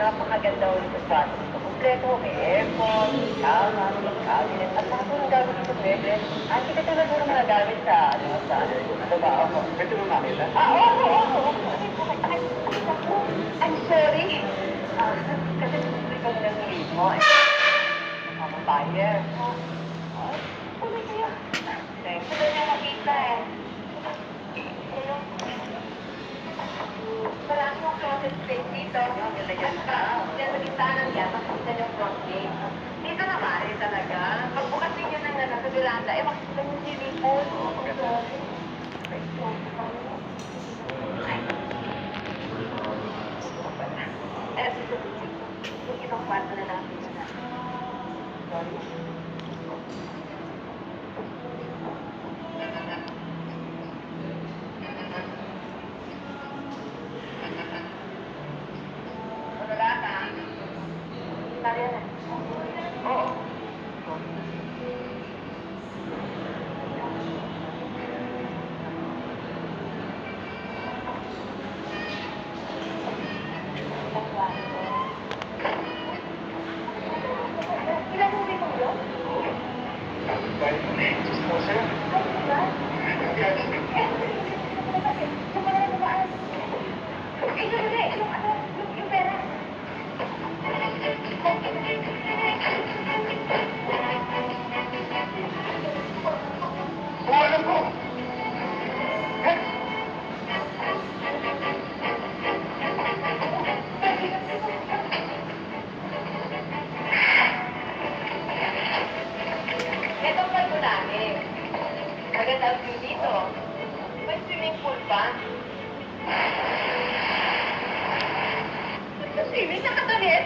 napakaganda ulit sa kwarto. Kompleto, may aircon, kama, cabinet, at lahat ng gamit dito, bebe. Hindi ka talaga ng mga gamit sa, sa baho mo. Ito yung makita? Oo. I'm sorry. Kasi tuloy ka na ng lead mo. Nakamabayer. Tuloy kayo. Thanks. Tuloy na makita eh. Marami yung closet space dito. Nilagyan na. Yan, sa gitna yan, makikita yung front gate. Dito na maaari talaga. Pagbukas ninyo ng sa veranda, makikita yung swimming pool. Yung ibang kwarto na natin na. Sorry. Ito pa ito namin. Maganda ang view dito. May swimming pool pa. Sa swimming, nakatalit.